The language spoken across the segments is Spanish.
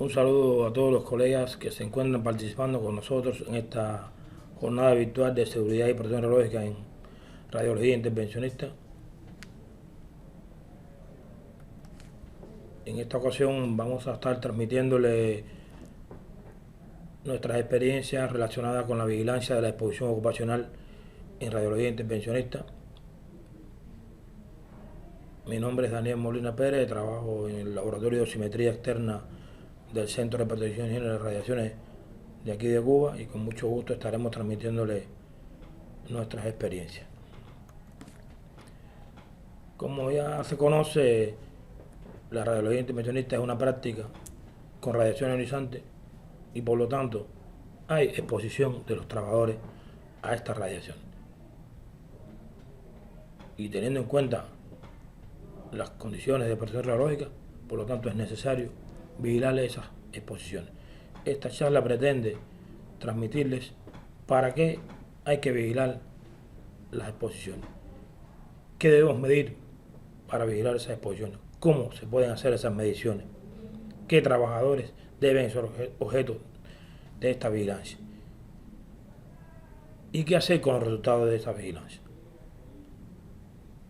Un saludo a todos los colegas que se encuentran participando con nosotros en esta jornada virtual de seguridad y protección radiológica en radiología intervencionista. En esta ocasión vamos a estar transmitiéndole nuestras experiencias relacionadas con la vigilancia de la exposición ocupacional en radiología intervencionista. Mi nombre es Daniel Molina Pérez, trabajo en el Laboratorio de Osimetría Externa del Centro de Protección Higiene de Radiaciones de aquí de Cuba, y con mucho gusto estaremos transmitiéndole nuestras experiencias. Como ya se conoce, la radiología intervencionista es una práctica con radiación ionizante y por lo tanto hay exposición de los trabajadores a esta radiación. Y teniendo en cuenta las condiciones de protección radiológica, por lo tanto es necesario vigilar esas exposiciones. Esta charla pretende transmitirles para qué hay que vigilar las exposiciones, qué debemos medir para vigilar esas exposiciones, cómo se pueden hacer esas mediciones, qué trabajadores deben ser objeto de esta vigilancia y qué hacer con los resultados de esta vigilancia.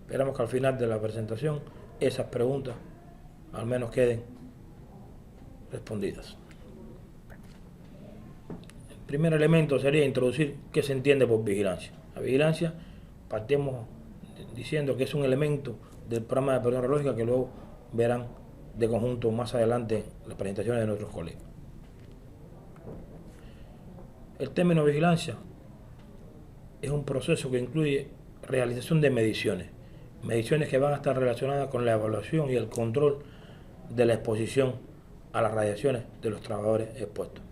Esperamos que al final de la presentación esas preguntas al menos queden respondidas. El primer elemento sería introducir qué se entiende por vigilancia. La vigilancia, partimos diciendo que es un elemento del programa de protección radiológica que luego verán de conjunto más adelante en las presentaciones de nuestros colegas. El término vigilancia es un proceso que incluye realización de mediciones que van a estar relacionadas con la evaluación y el control de la exposición a las radiaciones de los trabajadores expuestos.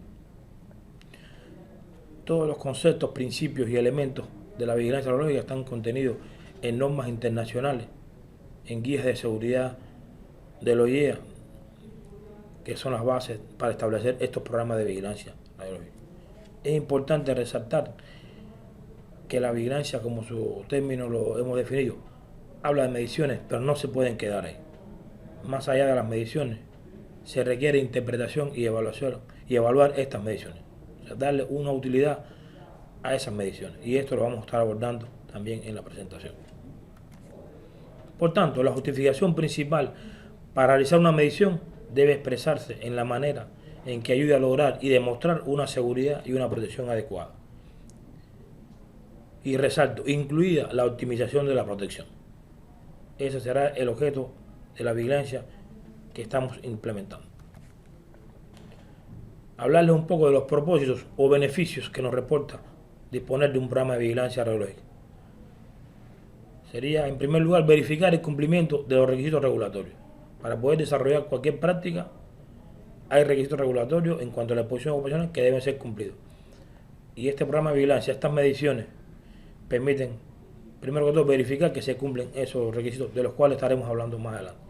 Todos los conceptos, principios y elementos de la vigilancia radiológica están contenidos en normas internacionales, en guías de seguridad de la OIEA, que son las bases para establecer estos programas de vigilancia radiológica. Es importante resaltar que la vigilancia, como su término lo hemos definido, habla de mediciones, pero no se pueden quedar ahí. Más allá de las mediciones, se requiere interpretación y evaluación y evaluar estas mediciones, o sea, darle una utilidad a esas mediciones, y esto lo vamos a estar abordando también en la presentación. Por tanto, la justificación principal para realizar una medición debe expresarse en la manera en que ayude a lograr y demostrar una seguridad y una protección adecuada. Y resalto, incluida la optimización de la protección. Ese será el objeto de la vigilancia que estamos implementando. Hablarles un poco de los propósitos o beneficios que nos reporta disponer de un programa de vigilancia radiológica. Sería, en primer lugar, verificar el cumplimiento de los requisitos regulatorios. Para poder desarrollar cualquier práctica, hay requisitos regulatorios en cuanto a la exposición ocupacional que deben ser cumplidos. Y este programa de vigilancia, estas mediciones, permiten, primero que todo, verificar que se cumplen esos requisitos, de los cuales estaremos hablando más adelante.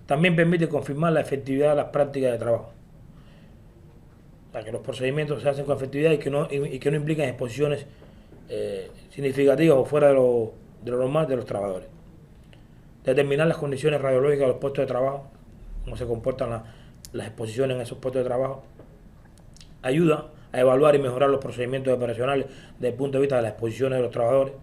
También permite confirmar la efectividad de las prácticas de trabajo. O sea, que los procedimientos se hacen con efectividad y que no implican exposiciones significativas o fuera de lo normal de los trabajadores. Determinar las condiciones radiológicas de los puestos de trabajo, cómo se comportan las exposiciones en esos puestos de trabajo. Ayuda a evaluar y mejorar los procedimientos operacionales desde el punto de vista de las exposiciones de los trabajadores.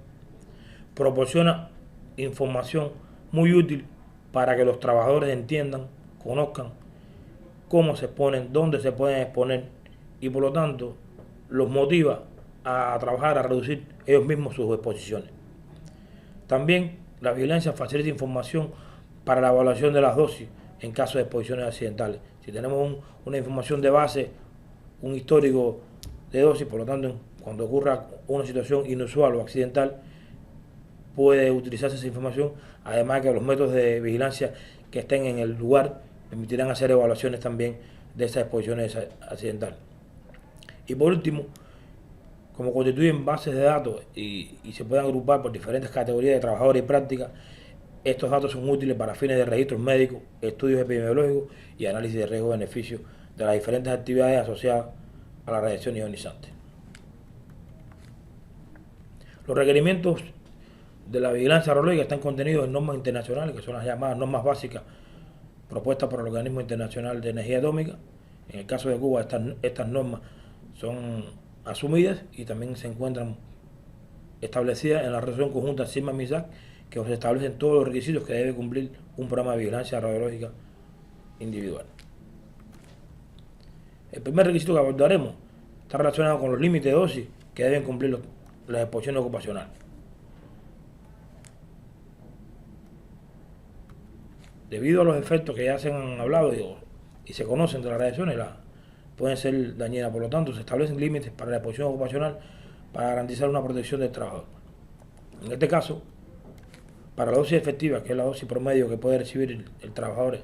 Proporciona información muy útil para que los trabajadores entiendan, conozcan cómo se exponen, dónde se pueden exponer, y por lo tanto los motiva a trabajar, a reducir ellos mismos sus exposiciones. También la vigilancia facilita información para la evaluación de las dosis en caso de exposiciones accidentales. Si tenemos una información de base, un histórico de dosis, por lo tanto, cuando ocurra una situación inusual o accidental, puede utilizarse esa información, además que los métodos de vigilancia que estén en el lugar permitirán hacer evaluaciones también de esas exposiciones accidentales. Y por último, como constituyen bases de datos y se pueden agrupar por diferentes categorías de trabajadores y prácticas, estos datos son útiles para fines de registros médicos, estudios epidemiológicos y análisis de riesgo-beneficio de las diferentes actividades asociadas a la radiación ionizante. Los requerimientos de la vigilancia radiológica están contenidos en normas internacionales, que son las llamadas normas básicas propuestas por el Organismo Internacional de Energía Atómica, En el caso de Cuba, estas normas son asumidas y también se encuentran establecidas en la resolución conjunta CIRMA-MISAC, que se establecen todos los requisitos que debe cumplir un programa de vigilancia radiológica individual. El primer requisito que abordaremos está relacionado con los límites de dosis que deben cumplir las exposiciones ocupacionales. Debido a los efectos que ya se han hablado y se conocen de las radiaciones, pueden ser dañinas. Por lo tanto, se establecen límites para la exposición ocupacional para garantizar una protección del trabajador. En este caso, para la dosis efectiva, que es la dosis promedio que puede recibir el trabajador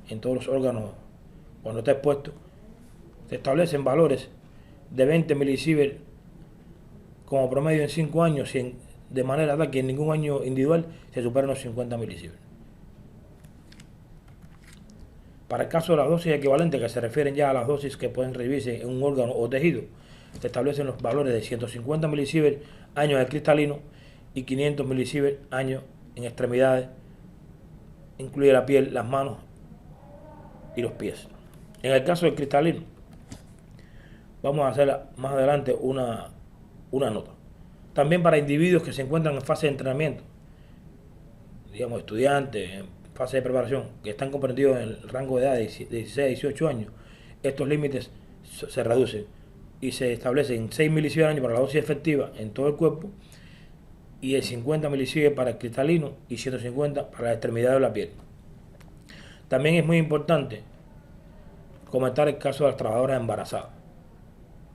en todos los órganos cuando está expuesto, se establecen valores de 20 milisievert como promedio en 5 años, de manera tal que en ningún año individual se superen los 50 milisievert. Para el caso de las dosis equivalentes, que se refieren ya a las dosis que pueden recibirse en un órgano o tejido, se establecen los valores de 150 milisievert años en cristalino y 500 milisievert años en extremidades, incluye la piel, las manos y los pies. En el caso del cristalino, vamos a hacer más adelante una nota. También para individuos que se encuentran en fase de entrenamiento, digamos estudiantes, en fase de preparación, que están comprendidos en el rango de edad de 16 a 18 años, estos límites se reducen y se establecen 6 milisievert año para la dosis efectiva en todo el cuerpo y el 50 milisievert para el cristalino y 150 para la extremidad de la piel. También es muy importante comentar el caso de las trabajadoras embarazadas.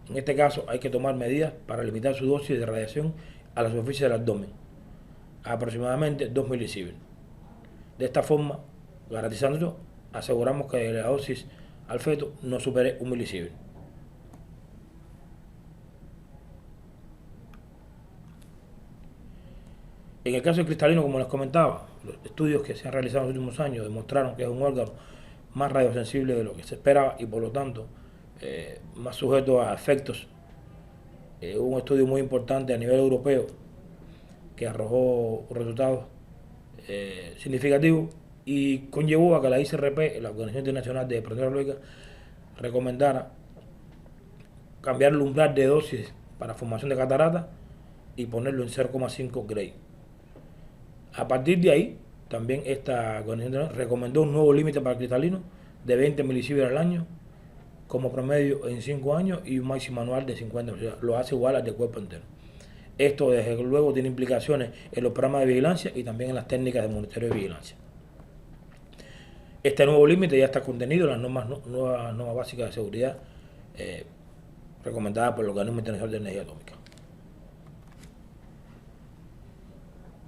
En este caso hay que tomar medidas para limitar su dosis de radiación a la superficie del abdomen, a aproximadamente 2 milisievert. De esta forma, garantizando, aseguramos que la dosis al feto no supere 1 milisievert. En el caso del cristalino, como les comentaba, los estudios que se han realizado en los últimos años demostraron que es un órgano más radiosensible de lo que se esperaba y por lo tanto más sujeto a efectos. Hubo un estudio muy importante a nivel europeo que arrojó resultados significativos y conllevó a que la ICRP, la Organización Internacional de Protección Radiológica, recomendara cambiar el umbral de dosis para formación de catarata y ponerlo en 0,5 Gray. A partir de ahí, también esta organización recomendó un nuevo límite para el cristalino de 20 milisievert al año como promedio en 5 años y un máximo anual de 50 milisievert. Lo hace igual al del cuerpo entero. Esto, desde luego, tiene implicaciones en los programas de vigilancia y también en las técnicas de monitoreo de vigilancia. Este nuevo límite ya está contenido en las normas básicas de seguridad recomendadas por el Organismo Internacional de Energía Atómica.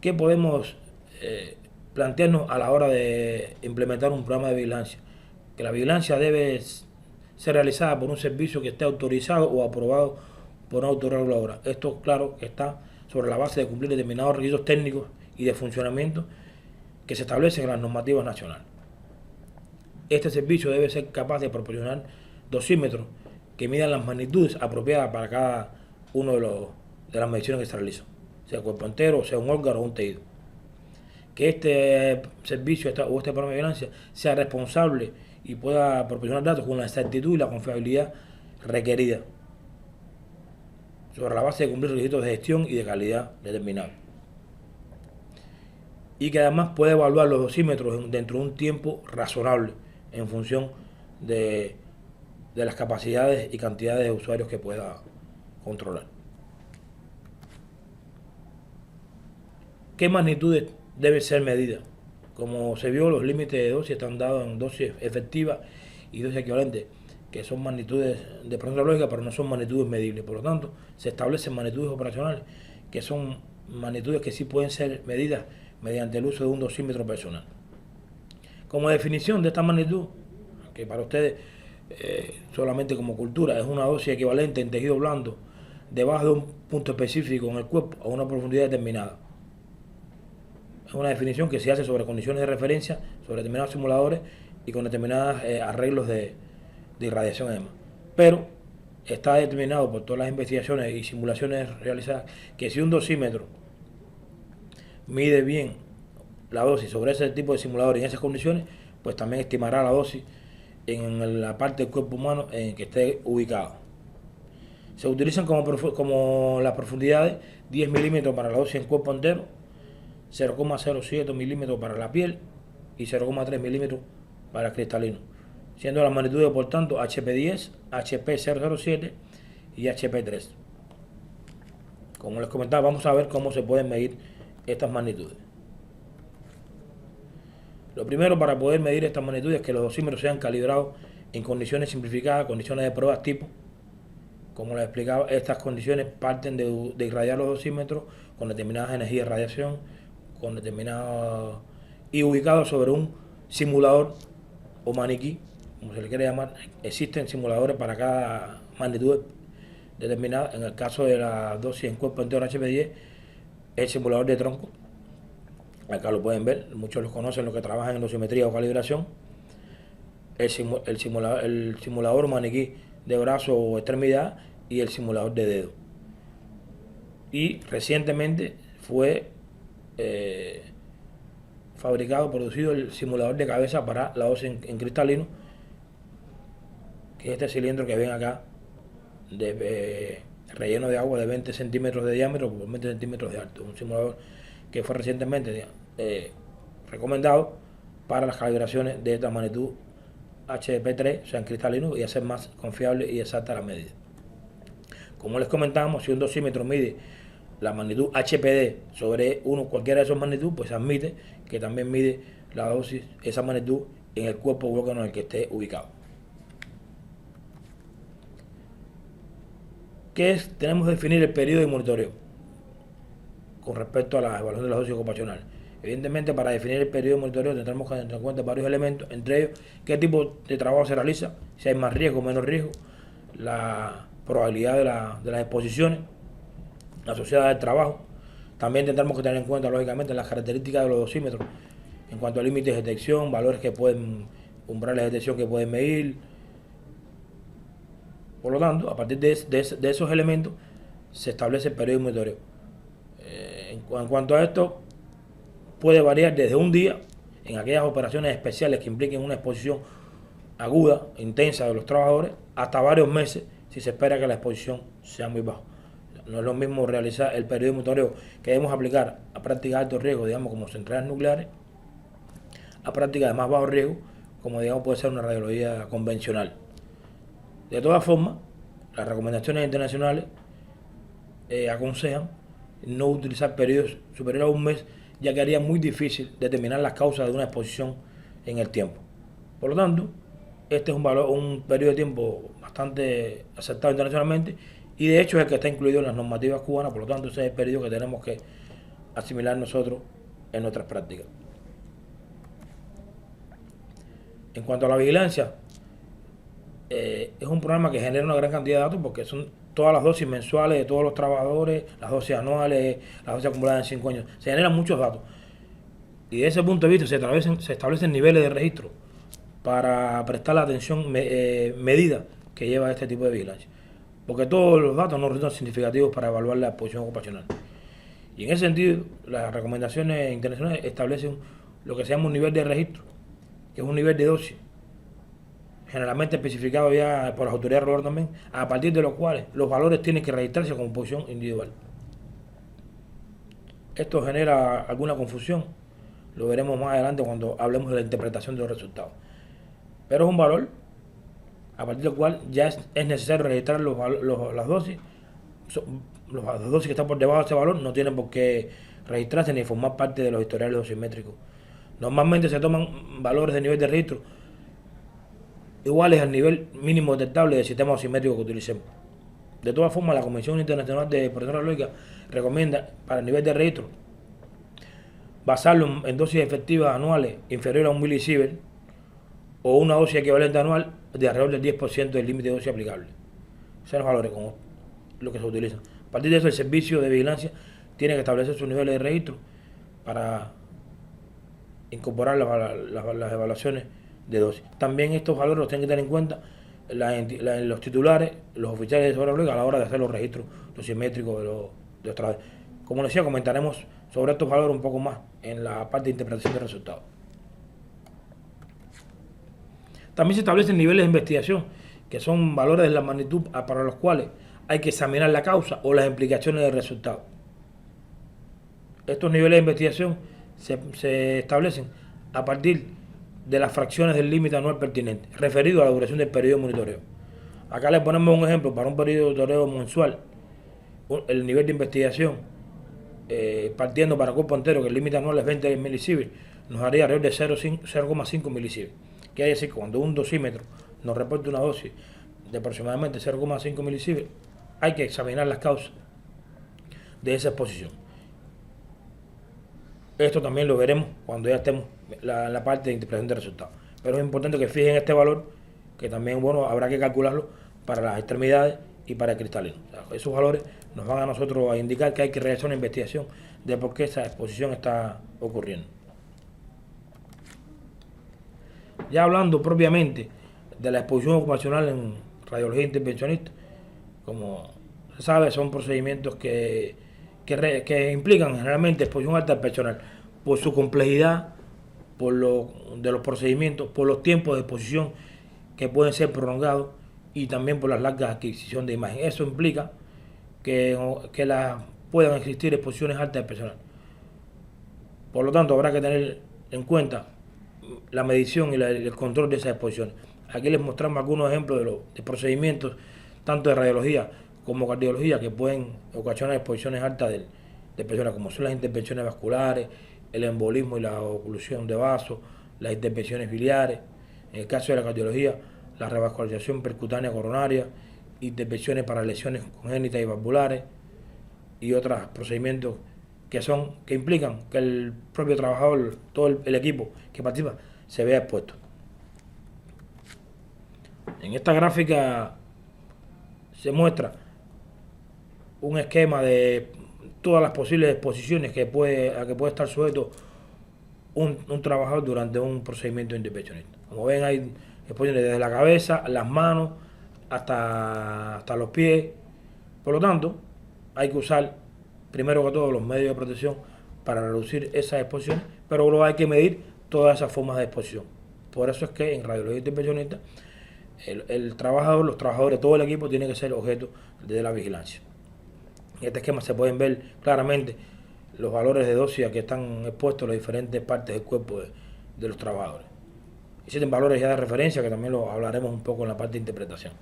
¿Qué podemos plantearnos a la hora de implementar un programa de vigilancia? Que la vigilancia debe ser realizada por un servicio que esté autorizado o aprobado por una autorreguladora. Esto, claro, que está sobre la base de cumplir determinados requisitos técnicos y de funcionamiento que se establecen en las normativas nacionales. Este servicio debe ser capaz de proporcionar dosímetros que midan las magnitudes apropiadas para cada uno de las mediciones que se realizan, sea cuerpo entero, sea un órgano o un tejido. Que este servicio o este programa de vigilancia sea responsable y pueda proporcionar datos con la exactitud y la confiabilidad requerida, sobre la base de cumplir requisitos de gestión y de calidad determinados. Y que además pueda evaluar los dosímetros dentro de un tiempo razonable en función de las capacidades y cantidades de usuarios que pueda controlar. ¿Qué magnitudes deben ser medidas? Como se vio, los límites de dosis están dados en dosis efectivas y dosis equivalentes, que son magnitudes de protección radiológica, pero no son magnitudes medibles. Por lo tanto, se establecen magnitudes operacionales, que son magnitudes que sí pueden ser medidas mediante el uso de un dosímetro personal. Como definición de esta magnitud, que para ustedes solamente como cultura es una dosis equivalente en tejido blando debajo de un punto específico en el cuerpo a una profundidad determinada. Es una definición que se hace sobre condiciones de referencia, sobre determinados simuladores y con determinados arreglos de irradiación además. Pero está determinado por todas las investigaciones y simulaciones realizadas que si un dosímetro mide bien la dosis sobre ese tipo de simulador y en esas condiciones, pues también estimará la dosis en la parte del cuerpo humano en que esté ubicado. Se utilizan como las profundidades 10 milímetros para la dosis en cuerpo entero, 0,07 milímetros para la piel y 0,3 milímetros para el cristalino, siendo las magnitudes por tanto HP10, HP007 y HP3. Como les comentaba, vamos a ver cómo se pueden medir estas magnitudes. Lo primero para poder medir estas magnitudes es que los dosímetros sean calibrados en condiciones simplificadas, condiciones de pruebas tipo. Como les explicaba, estas condiciones parten de irradiar los dosímetros con determinadas energías de radiación, con determinados y ubicados sobre un simulador o maniquí, como se le quiere llamar. Existen simuladores para cada magnitud determinada. En el caso de la dosis en cuerpo entero HP10, el simulador de tronco. Acá lo pueden ver, muchos los conocen, los que trabajan en dosimetría o calibración. El simulador maniquí de brazo o extremidad y el simulador de dedo. Y recientemente fue producido el simulador de cabeza para la dosis en cristalino, que es este cilindro que ven acá, relleno de agua de 20 centímetros de diámetro por 20 centímetros de alto. Un simulador que fue recientemente recomendado para las calibraciones de esta magnitud HP3, o sea en cristalino, y hacer más confiable y exacta la medida. Como les comentamos, si un dosímetro mide la magnitud HPD sobre cualquiera de esas magnitudes, pues admite que también mide la dosis, esa magnitud, en el cuerpo bloque en el que esté ubicado. Tenemos que definir el periodo de monitoreo con respecto a la evaluación de la dosis ocupacional. Evidentemente, para definir el periodo de monitoreo tendremos que tener en cuenta varios elementos, entre ellos qué tipo de trabajo se realiza, si hay más riesgo o menos riesgo, la probabilidad de las exposiciones asociadas al trabajo. También tendremos que tener en cuenta, lógicamente, las características de los dosímetros en cuanto a límites de detección, valores umbrales de detección que pueden medir. Por lo tanto, a partir de esos elementos se establece el periodo de monitoreo. En cuanto a esto, puede variar desde un día, en aquellas operaciones especiales que impliquen una exposición aguda, intensa de los trabajadores, hasta varios meses si se espera que la exposición sea muy baja. No es lo mismo realizar el periodo de monitoreo que debemos aplicar a prácticas de alto riesgo, digamos como centrales nucleares, a prácticas de más bajo riesgo, como digamos puede ser una radiología convencional. De todas formas, las recomendaciones internacionales aconsejan no utilizar periodos superiores a un mes, ya que haría muy difícil determinar las causas de una exposición en el tiempo. Por lo tanto, este es un periodo de tiempo bastante aceptado internacionalmente y de hecho es el que está incluido en las normativas cubanas. Por lo tanto, ese es el periodo que tenemos que asimilar nosotros en nuestras prácticas. En cuanto a la vigilancia, es un programa que genera una gran cantidad de datos porque son todas las dosis mensuales de todos los trabajadores, las dosis anuales, las dosis acumuladas en 5 años. Se generan muchos datos. Y desde ese punto de vista se establecen niveles de registro para prestar la atención medida que lleva este tipo de vigilancia. Porque todos los datos no resultan significativos para evaluar la exposición ocupacional. Y en ese sentido, las recomendaciones internacionales establecen lo que se llama un nivel de registro, que es un nivel de dosis, generalmente especificado ya por las autoridades reguladoras también, a partir de los cuales los valores tienen que registrarse como posición individual. Esto genera alguna confusión, lo veremos más adelante cuando hablemos de la interpretación de los resultados. Pero es un valor a partir del cual ya es necesario registrar las dosis. Las dosis que están por debajo de ese valor no tienen por qué registrarse ni formar parte de los historiales dosimétricos. Normalmente se toman valores de nivel de registro iguales al nivel mínimo detectable del sistema dosimétrico que utilicemos. De todas formas, la Convención Internacional de Protección Radiológica recomienda para el nivel de registro basarlo en dosis efectivas anuales inferiores a 1 milisievert o una dosis equivalente anual de alrededor del 10% del límite de dosis aplicable. Esos son los valores con los que se utilizan. A partir de eso, el servicio de vigilancia tiene que establecer sus niveles de registro para incorporar las evaluaciones de dosis. También estos valores los tienen que tener en cuenta los titulares, los oficiales de seguridad pública a la hora de hacer los registros dosimétricos de los trabajadores. Como decía, comentaremos sobre estos valores un poco más en la parte de interpretación de resultados. También se establecen niveles de investigación, que son valores de la magnitud para los cuales hay que examinar la causa o las implicaciones del resultado. Estos niveles de investigación se establecen a partir de las fracciones del límite anual pertinente, referido a la duración del periodo de monitoreo. Acá le ponemos un ejemplo para un periodo de monitoreo mensual. El nivel de investigación, partiendo para cuerpo entero, que el límite anual es 20 milisieverts, nos daría alrededor de 0,5 milisieverts. Quiere decir que cuando un dosímetro nos reporta una dosis de aproximadamente 0,5 milisieverts, hay que examinar las causas de esa exposición. Esto también lo veremos cuando ya estemos en la parte de interpretación de resultados. Pero es importante que fijen este valor, que también habrá que calcularlo para las extremidades y para el cristalino. O sea, esos valores nos van a nosotros a indicar que hay que realizar una investigación de por qué esa exposición está ocurriendo. Ya hablando propiamente de la exposición ocupacional en radiología intervencionista, como se sabe, son procedimientos que implican generalmente exposición alta al personal, por su complejidad, de los procedimientos, por los tiempos de exposición que pueden ser prolongados y también por las largas adquisición de imagen. Eso implica que puedan existir exposiciones altas al personal. Por lo tanto, habrá que tener en cuenta la medición y el control de esas exposiciones. Aquí les mostramos algunos ejemplos de procedimientos, tanto de radiología como cardiología, que pueden ocasionar exposiciones altas de personas, como son las intervenciones vasculares, el embolismo y la oclusión de vasos, las intervenciones biliares. En el caso de la cardiología, la revascularización percutánea coronaria, intervenciones para lesiones congénitas y valvulares y otros procedimientos que implican que el propio trabajador, todo el equipo que participa, se vea expuesto. En esta gráfica se muestra un esquema de todas las posibles exposiciones a que puede estar sujeto un trabajador durante un procedimiento intervencionista. Como ven, hay exposiciones desde la cabeza, las manos, hasta los pies. Por lo tanto, hay que usar primero que todo los medios de protección para reducir esas exposiciones, pero luego hay que medir todas esas formas de exposición. Por eso es que en radiología intervencionista los trabajadores, todo el equipo tiene que ser objeto de la vigilancia. En este esquema se pueden ver claramente los valores de dosis a que están expuestos las diferentes partes del cuerpo de los trabajadores. Existen valores ya de referencia que también lo hablaremos un poco en la parte de interpretación.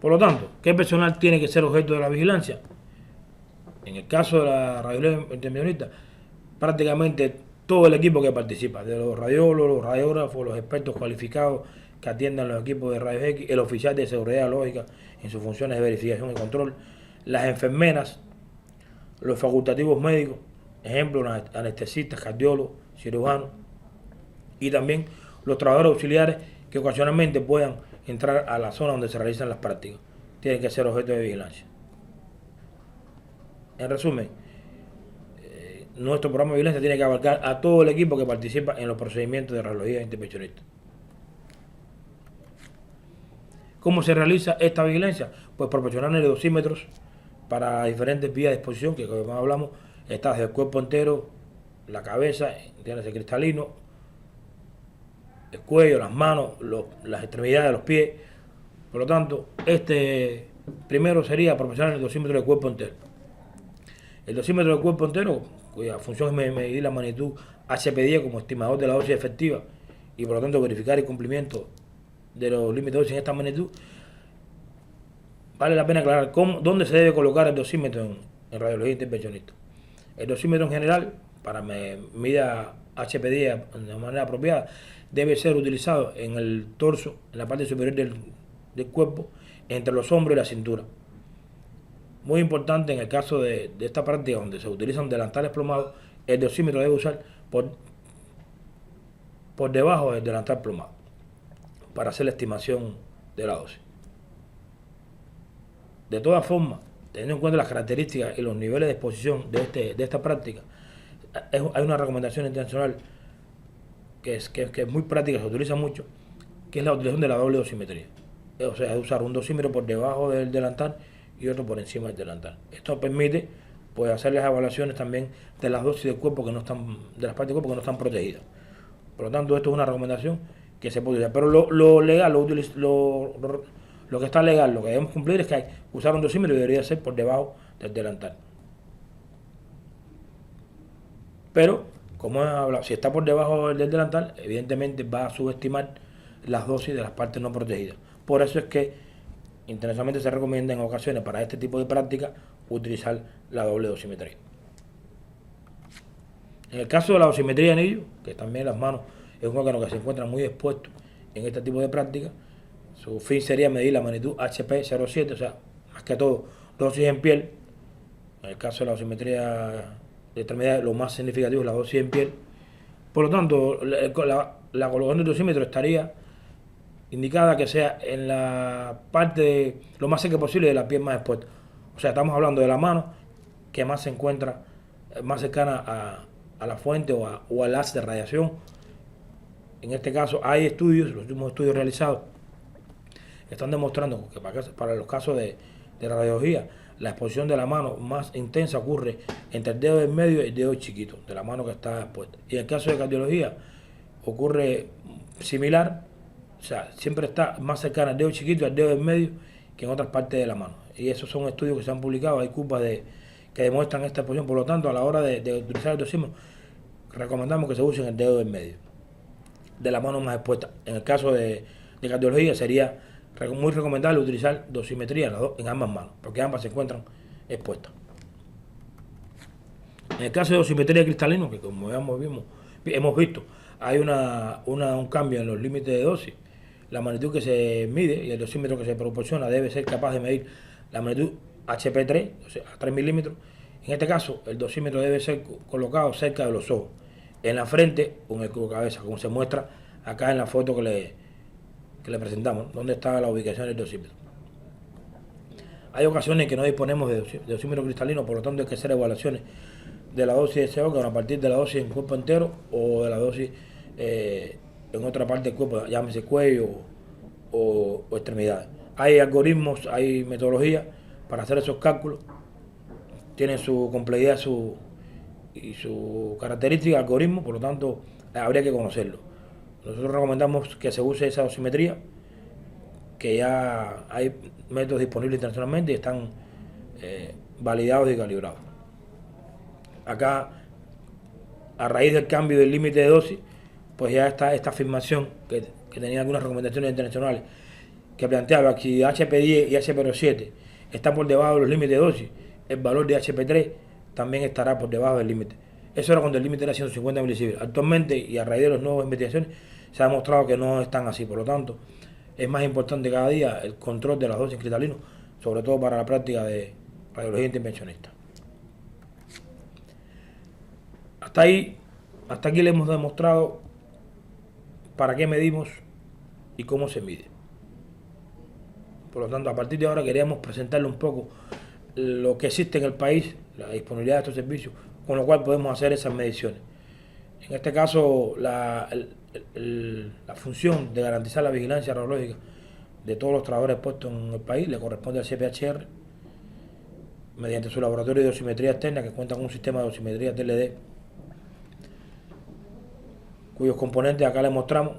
Por lo tanto, ¿qué personal tiene que ser objeto de la vigilancia? En el caso de la radiología intervencionista, prácticamente todo el equipo que participa, de los radiólogos, los radiógrafos, los expertos cualificados que atiendan los equipos de rayos X, el oficial de seguridad lógica en sus funciones de verificación y control, las enfermeras, los facultativos médicos, ejemplo, anestesistas, cardiólogos, cirujanos, y también los trabajadores auxiliares que ocasionalmente puedan entrar a la zona donde se realizan las prácticas. Tienen que ser objeto de vigilancia. En resumen, nuestro programa de vigilancia tiene que abarcar a todo el equipo que participa en los procedimientos de radiología intervencionista. ¿Cómo se realiza esta vigilancia? Pues proporcionando dosímetros para diferentes vías de exposición, que como hablamos, está desde el cuerpo entero, la cabeza, el cristalino, el cuello, las manos, las extremidades, los pies. Por lo tanto, este primero sería proporcionar el dosímetro del cuerpo entero. El dosímetro del cuerpo entero, cuya función es medir la magnitud HPD como estimador de la dosis efectiva y por lo tanto verificar el cumplimiento de los límites de dosis en esta magnitud, vale la pena aclarar dónde se debe colocar el dosímetro en radiología intervencionista. El dosímetro en general, para medir HPD de manera apropiada, debe ser utilizado en el torso, en la parte superior del cuerpo, entre los hombros y la cintura. Muy importante en el caso de esta práctica donde se utilizan delantales plomados, el dosímetro debe usar por debajo del delantal plomado para hacer la estimación de la dosis. De todas formas, teniendo en cuenta las características y los niveles de exposición de esta práctica, hay una recomendación internacional que es muy práctica, se utiliza mucho, que es la utilización de la doble dosimetría. O sea, es usar un dosímetro por debajo del delantal y otro por encima del delantal. Esto permite hacer las evaluaciones también de las dosis del cuerpo de las partes del cuerpo que no están protegidas. Por lo tanto, esto es una recomendación que se puede usar. Pero lo legal, lo que está legal, lo que debemos cumplir es que hay que usar un dosímetro y debería ser por debajo del delantal. Pero, como he hablado, si está por debajo del delantal, evidentemente va a subestimar las dosis de las partes no protegidas. Por eso es que internacionalmente se recomienda en ocasiones para este tipo de prácticas utilizar la doble dosimetría. En el caso de la dosimetría de anillo, que también las manos es un órgano que se encuentra muy expuesto en este tipo de prácticas, su fin sería medir la magnitud HP07, o sea, más que todo dosis en piel. En el caso de la dosimetría de extremidades, lo más significativo es la dosis en piel. Por lo tanto, la colocación del dosímetro estaría indicada que sea en la parte lo más cerca posible de la piel más expuesta. O sea, estamos hablando de la mano que más se encuentra más cercana a la fuente o al haz de radiación. En este caso hay estudios, los últimos estudios realizados están demostrando que para los casos de radiología, la exposición de la mano más intensa ocurre entre el dedo del medio y el dedo chiquito de la mano que está expuesta. Y en el caso de cardiología ocurre similar, o sea, siempre está más cercana al dedo chiquito y al dedo del medio que en otras partes de la mano. Y esos son estudios que se han publicado, hay curvas que demuestran esta exposición. Por lo tanto, a la hora de utilizar el dosímetro, recomendamos que se use en el dedo del medio de la mano más expuesta. En el caso de cardiología sería muy recomendable utilizar dosimetría en ambas manos, porque ambas se encuentran expuestas. En el caso de dosimetría cristalina, que como hemos visto, hay un cambio en los límites de dosis. La magnitud que se mide y el dosímetro que se proporciona debe ser capaz de medir la magnitud HP3, o sea, a 3 milímetros. En este caso, el dosímetro debe ser colocado cerca de los ojos, en la frente o en el cubo cabeza, como se muestra acá en la foto que le presentamos, donde está la ubicación del dosímetro. Hay ocasiones en que no disponemos de dosímetro cristalino, por lo tanto hay que hacer evaluaciones de la dosis de ese órgano a partir de la dosis en cuerpo entero o de la dosis en otra parte del cuerpo, llámese cuello o extremidades. Hay algoritmos, hay metodologías para hacer esos cálculos, tienen su complejidad y su característica, algoritmo, por lo tanto habría que conocerlo. Nosotros recomendamos que se use esa dosimetría, que ya hay métodos disponibles internacionalmente y están validados y calibrados. Acá, a raíz del cambio del límite de dosis, pues ya está esta afirmación que tenía algunas recomendaciones internacionales que planteaba que si HP10 y HP07 están por debajo de los límites de dosis, el valor de HP3 también estará por debajo del límite. Eso era cuando el límite era 150 milisievert. Actualmente, y a raíz de las nuevas investigaciones, se ha demostrado que no están así. Por lo tanto, es más importante cada día el control de las dosis cristalinas, sobre todo para la práctica de radiología intervencionista. Hasta aquí le hemos demostrado para qué medimos y cómo se mide. Por lo tanto, a partir de ahora queríamos presentarle un poco lo que existe en el país, la disponibilidad de estos servicios, con lo cual podemos hacer esas mediciones. En este caso, la función de garantizar la vigilancia radiológica de todos los trabajadores puestos en el país le corresponde al CPHR mediante su laboratorio de dosimetría externa, que cuenta con un sistema de dosimetría TLD, cuyos componentes acá les mostramos,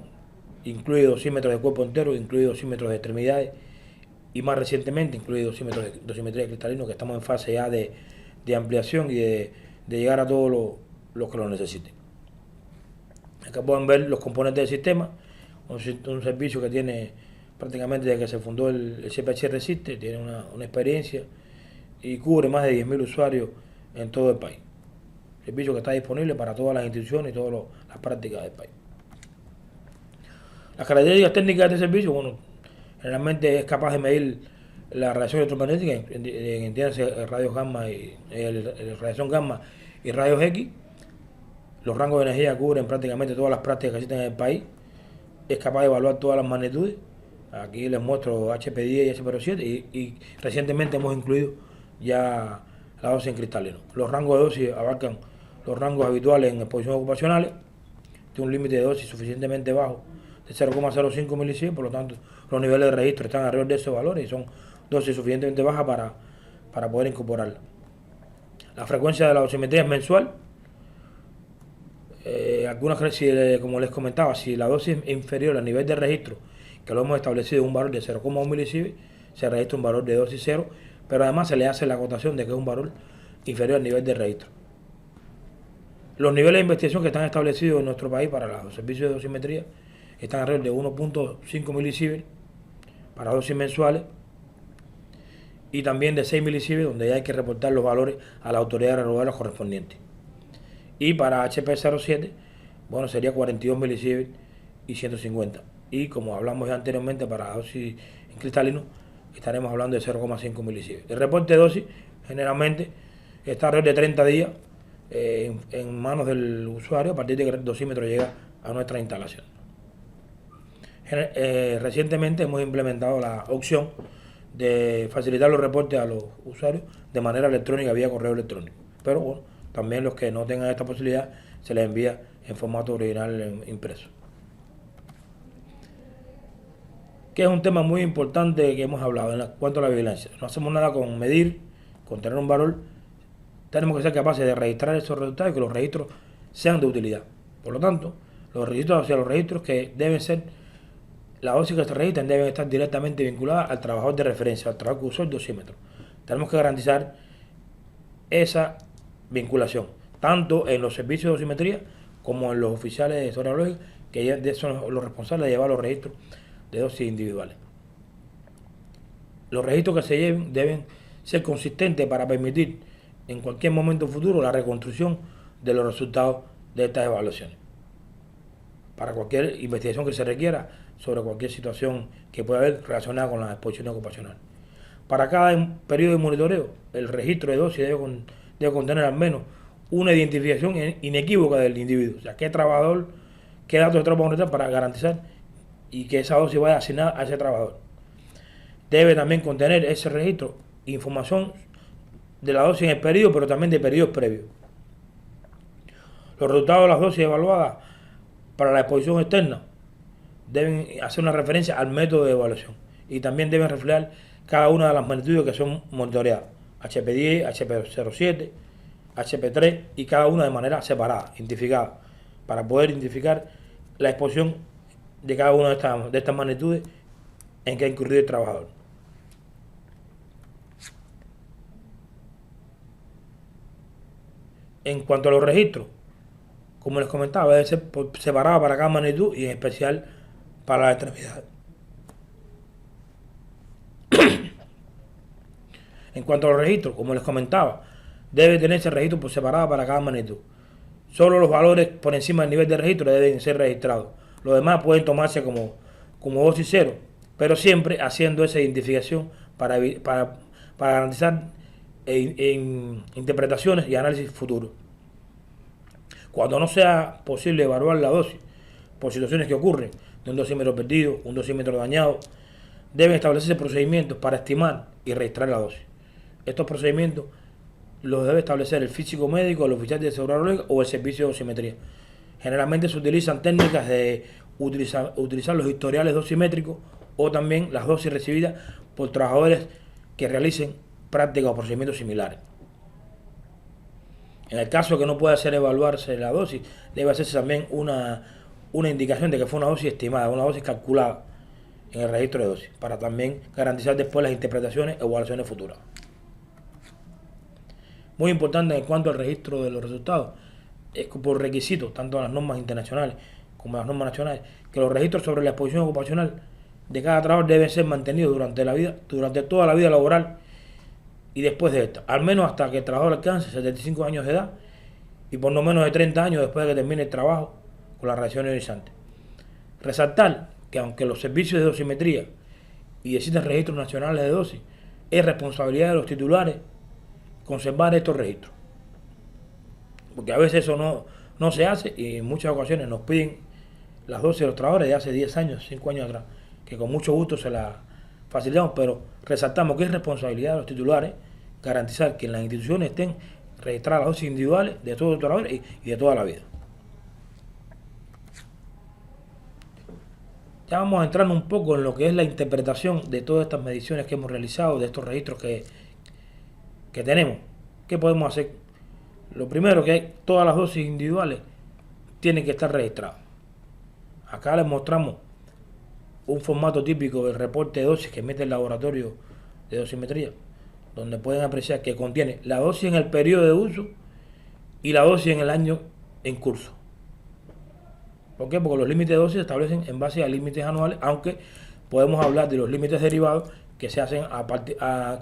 incluye dosímetros de cuerpo entero, incluye dosímetros de extremidades y más recientemente incluye dosímetros de dosimetría cristalina, que estamos en fase ya de ampliación y de llegar a todos los que lo necesiten. Acá pueden ver los componentes del sistema, un servicio que tiene prácticamente desde que se fundó el CPHR existe, tiene una experiencia y cubre más de 10.000 usuarios en todo el país. Servicio que está disponible para todas las instituciones y todas las prácticas del país. Las características técnicas de este servicio, bueno, generalmente es capaz de medir la radiación electromagnética, entiéndase rayos gamma y radiación gamma y rayos X. Los rangos de energía cubren prácticamente todas las prácticas que existen en el país. Es capaz de evaluar todas las magnitudes. Aquí les muestro HP10 y HP07 y recientemente hemos incluido ya la dosis en cristalino. Los rangos de dosis abarcan los rangos habituales en exposiciones ocupacionales. Tiene un límite de dosis suficientemente bajo de 0,05 milisievert, por lo tanto los niveles de registro están alrededor de esos valores y son dosis suficientemente bajas para poder incorporarla. La frecuencia de la dosimetría es mensual. como les comentaba, si la dosis es inferior al nivel de registro, que lo hemos establecido un valor de 0,1 milisievert, se registra un valor de dosis cero, pero además se le hace la acotación de que es un valor inferior al nivel de registro. Los niveles de investigación que están establecidos en nuestro país para los servicios de dosimetría están alrededor de 1,5 milisievert para dosis mensuales y también de 6 milisievert, donde ya hay que reportar los valores a la autoridad reguladora correspondiente. Y para HP07, bueno, sería 42 milisievert y 150. Y como hablamos ya anteriormente, para dosis en cristalino, estaremos hablando de 0,5 milisievert. El reporte de dosis generalmente está alrededor de 30 días en manos del usuario a partir de que el dosímetro llega a nuestra instalación. Recientemente hemos implementado la opción de facilitar los reportes a los usuarios de manera electrónica vía correo electrónico. Pero bueno, también los que no tengan esta posibilidad se les envía en formato original impreso. Que es un tema muy importante que hemos hablado en cuanto a la vigilancia. No hacemos nada con medir, con tener un valor. Tenemos que ser capaces de registrar esos resultados y que los registros sean de utilidad. Por lo tanto, los registros que deben ser, la dosis que se registran deben estar directamente vinculadas al trabajador de referencia, al trabajador que usó el dosímetro. Tenemos que garantizar esa vinculación, tanto en los servicios de dosimetría como en los oficiales de historia biológica, que ya son los responsables de llevar los registros de dosis individuales. Los registros que se lleven deben ser consistentes para permitir en cualquier momento futuro la reconstrucción de los resultados de estas evaluaciones, para cualquier investigación que se requiera sobre cualquier situación que pueda haber relacionada con la exposición ocupacional. Para cada periodo de monitoreo, el registro de dosis debe contener al menos una identificación inequívoca del individuo, o sea, qué trabajador, qué datos de trabajo monitorear para garantizar y que esa dosis vaya asignada a ese trabajador. Debe también contener ese registro información de la dosis en el periodo, pero también de periodos previos. Los resultados de las dosis evaluadas para la exposición externa deben hacer una referencia al método de evaluación y también deben reflejar cada una de las magnitudes que son monitoreadas, HP10, HP07, HP3 y cada una de manera separada, identificada, para poder identificar la exposición de cada una de estas magnitudes en que ha incurrido el trabajador. En cuanto a los registros, como les comentaba, debe ser separado para cada magnitud y en especial para la extremidad. En cuanto a los registros, como les comentaba, debe tenerse registro por separado para cada magnitud. Solo los valores por encima del nivel de registro deben ser registrados. Los demás pueden tomarse como dosis cero, pero siempre haciendo esa identificación para garantizar interpretaciones y análisis futuros. Cuando no sea posible evaluar la dosis por situaciones que ocurren de un dosímetro perdido, un dosímetro dañado, deben establecerse procedimientos para estimar y registrar la dosis. Estos procedimientos los debe establecer el físico médico, el oficial de seguridad biológica o el servicio de dosimetría. Generalmente se utilizan técnicas de utilizar los historiales dosimétricos o también las dosis recibidas por trabajadores que realicen prácticas o procedimientos similares. En el caso que no pueda ser evaluarse la dosis, debe hacerse también una indicación de que fue una dosis estimada, una dosis calculada en el registro de dosis, para también garantizar después las interpretaciones o evaluaciones futuras. Muy importante en cuanto al registro de los resultados, es por requisito, tanto en las normas internacionales como en las normas nacionales, que los registros sobre la exposición ocupacional de cada trabajador deben ser mantenidos durante toda la vida laboral y después de esta, al menos hasta que el trabajador alcance 75 años de edad y por no menos de 30 años después de que termine el trabajo con la radiación ionizante. Resaltar que aunque los servicios de dosimetría y existen registros nacionales de dosis, es responsabilidad de los titulares conservar estos registros, porque a veces eso no se hace y en muchas ocasiones nos piden las dosis de los trabajadores de hace 10 años, 5 años atrás, que con mucho gusto se las facilitamos, pero resaltamos que es responsabilidad de los titulares garantizar que en las instituciones estén registradas las dosis individuales de todos los trabajadores y de toda la vida. Ya vamos a entrar un poco en lo que es la interpretación de todas estas mediciones que hemos realizado, de estos registros que tenemos. ¿Qué podemos hacer? Lo primero, que todas las dosis individuales tiene que estar registrado. Acá les mostramos un formato típico del reporte de dosis que emite el laboratorio de dosimetría, donde pueden apreciar que contiene la dosis en el periodo de uso y la dosis en el año en curso. ¿Por qué? Porque los límites de dosis se establecen en base a límites anuales, aunque podemos hablar de los límites derivados que se hacen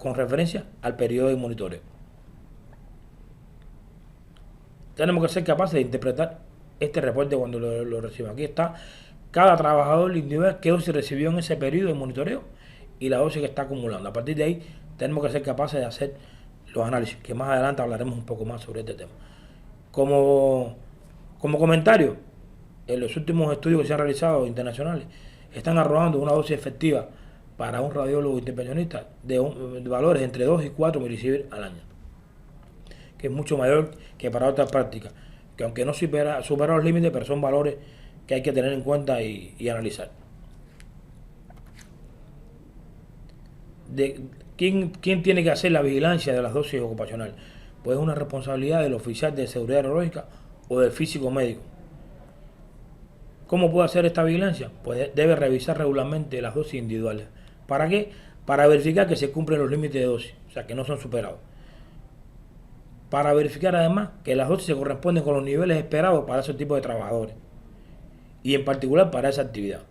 con referencia al periodo de monitoreo. Tenemos que ser capaces de interpretar este reporte cuando lo reciban. Aquí está cada trabajador individual qué dosis recibió en ese periodo de monitoreo y la dosis que está acumulando. A partir de ahí tenemos que ser capaces de hacer los análisis, que más adelante hablaremos un poco más sobre este tema. Como comentario, en los últimos estudios que se han realizado internacionales, están arrojando una dosis efectiva para un radiólogo intervencionista de valores entre 2 y 4 milisieverts al año, que es mucho mayor que para otras prácticas, que aunque no supera los límites, pero son valores que hay que tener en cuenta y analizar. ¿Quién tiene que hacer la vigilancia de las dosis ocupacionales? Pues es una responsabilidad del oficial de seguridad aerológica o del físico médico. ¿Cómo puede hacer esta vigilancia? Pues debe revisar regularmente las dosis individuales. ¿Para qué? Para verificar que se cumplen los límites de dosis, o sea, que no son superados. Para verificar además que las dosis se corresponden con los niveles esperados para ese tipo de trabajadores y en particular para esa actividad.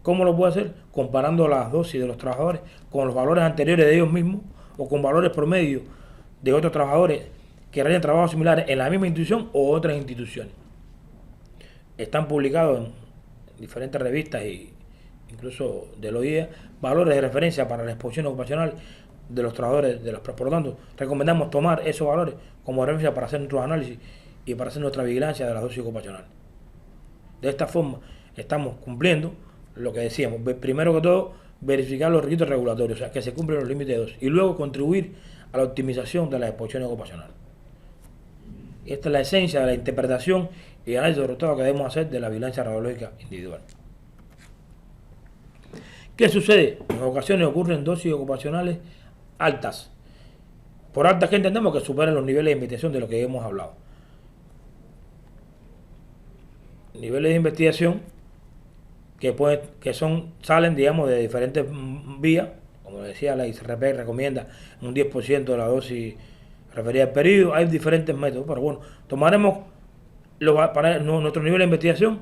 ¿Cómo lo puede hacer? Comparando las dosis de los trabajadores con los valores anteriores de ellos mismos o con valores promedio de otros trabajadores que realizan trabajos similares en la misma institución o otras instituciones. Están publicados en diferentes revistas e incluso de la OIE valores de referencia para la exposición ocupacional de los trabajadores de las. Por lo tanto, recomendamos tomar esos valores como referencia para hacer nuestros análisis y para hacer nuestra vigilancia de las dosis ocupacionales. De esta forma, estamos cumpliendo lo que decíamos. Primero que todo, verificar los requisitos regulatorios, o sea, que se cumplen los límites de dosis, y luego contribuir a la optimización de las exposiciones ocupacionales. Esta es la esencia de la interpretación y análisis de resultados que debemos hacer de la vigilancia radiológica individual. ¿Qué sucede? En ocasiones ocurren dosis ocupacionales altas. Por altas que entendemos que superan los niveles de investigación de lo que hemos hablado. Niveles de investigación salen, digamos, de diferentes vías. Como decía, la ICRP recomienda un 10% de la dosis referida al periodo. Hay diferentes métodos, pero bueno, tomaremos para nuestro nivel de investigación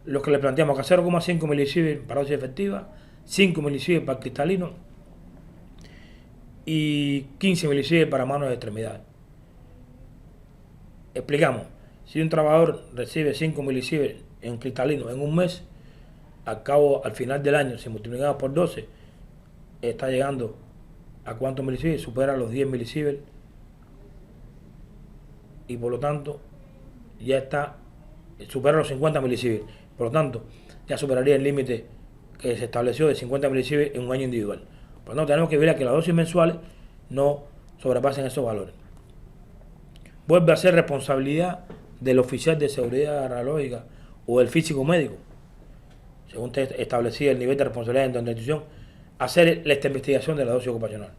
los que le planteamos, que 0,5 milisieverts para dosis efectiva, 5 milisieverts para cristalino y 15 milisieverts para manos de extremidades. Explicamos, si un trabajador recibe 5 milisieverts en cristalino en un mes, al final del año, si multiplicamos por 12, está llegando a cuántos milisieverts, supera los 10 milisieverts y por lo tanto ya supera los 50 milisieverts. Por lo tanto, ya superaría el límite que se estableció de 50 milisieverts en un año individual. Por lo tanto, tenemos que ver que las dosis mensuales no sobrepasen esos valores. Vuelve a ser responsabilidad del oficial de seguridad radiológica o del físico médico, según establecía el nivel de responsabilidad dentro de la institución, hacer esta investigación de la dosis ocupacional.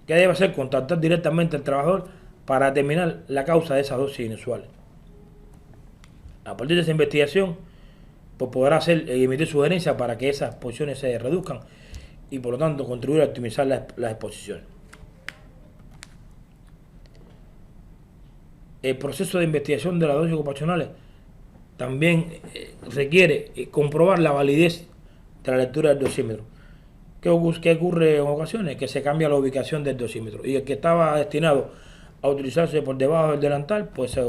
¿Qué debe hacer? Contactar directamente al trabajador para determinar la causa de esas dosis inusuales. A partir de esa investigación, pues podrá emitir sugerencias para que esas posiciones se reduzcan y por lo tanto contribuir a optimizar las exposiciones. El proceso de investigación de las dosis ocupacionales también requiere comprobar la validez de la lectura del dosímetro. ¿Qué ocurre en ocasiones? Que se cambia la ubicación del dosímetro y el que estaba destinado a utilizarse por debajo del delantal, pues se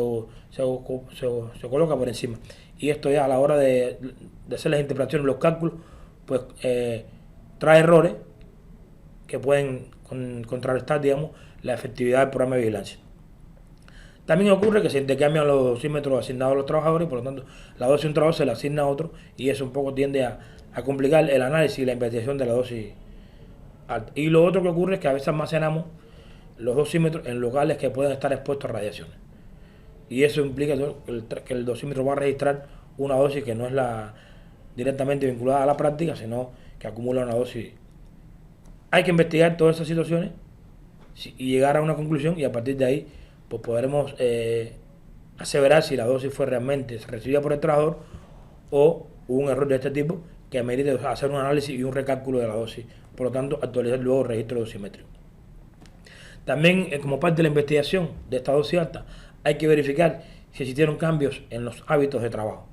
coloca por encima. Y esto ya a la hora de hacer las interpretaciones, los cálculos, pues trae errores que pueden contrarrestar, digamos, la efectividad del programa de vigilancia. También ocurre que se intercambian los dosímetros asignados a los trabajadores, por lo tanto, la dosis de un trabajador se la asigna a otro y eso un poco tiende a complicar el análisis y la investigación de la dosis alta. Y lo otro que ocurre es que a veces almacenamos los dosímetros en locales que pueden estar expuestos a radiaciones. Y eso implica que el dosímetro va a registrar una dosis que no es directamente vinculada a la práctica, sino que acumula una dosis. Hay que investigar todas esas situaciones y llegar a una conclusión y a partir de ahí pues podremos aseverar si la dosis fue realmente recibida por el trabajador o hubo un error de este tipo que merece hacer un análisis y un recálculo de la dosis. Por lo tanto, actualizar luego el registro dosimétrico. También, como parte de la investigación de esta dosis alta, hay que verificar si existieron cambios en los hábitos de trabajo.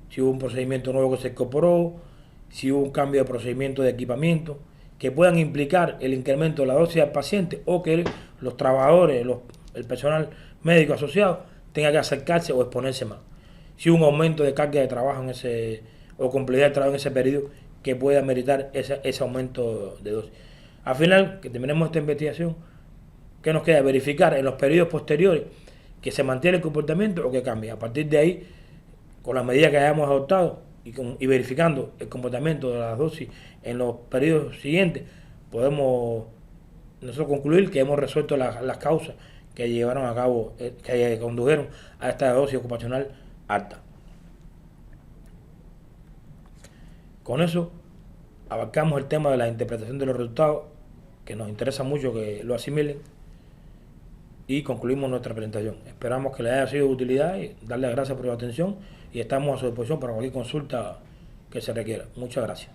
Si hubo un procedimiento nuevo que se incorporó, si hubo un cambio de procedimiento de equipamiento, que puedan implicar el incremento de la dosis del paciente o que los trabajadores, el personal médico asociado tenga que acercarse o exponerse más. Si hubo un aumento de carga de trabajo o complejidad de trabajo en ese periodo que pueda meritar ese aumento de dosis. Al final, que terminemos esta investigación, ¿qué nos queda? Verificar en los periodos posteriores que se mantiene el comportamiento o que cambia. A partir de ahí, con las medidas que hayamos adoptado y verificando el comportamiento de las dosis en los periodos siguientes, podemos nosotros concluir que hemos resuelto las causas que llevaron a cabo, que condujeron a esta dosis ocupacional alta. Con eso abarcamos el tema de la interpretación de los resultados, que nos interesa mucho que lo asimilen, y concluimos nuestra presentación. Esperamos que les haya sido de utilidad y darles gracias por su atención y estamos a su disposición para cualquier consulta que se requiera. Muchas gracias.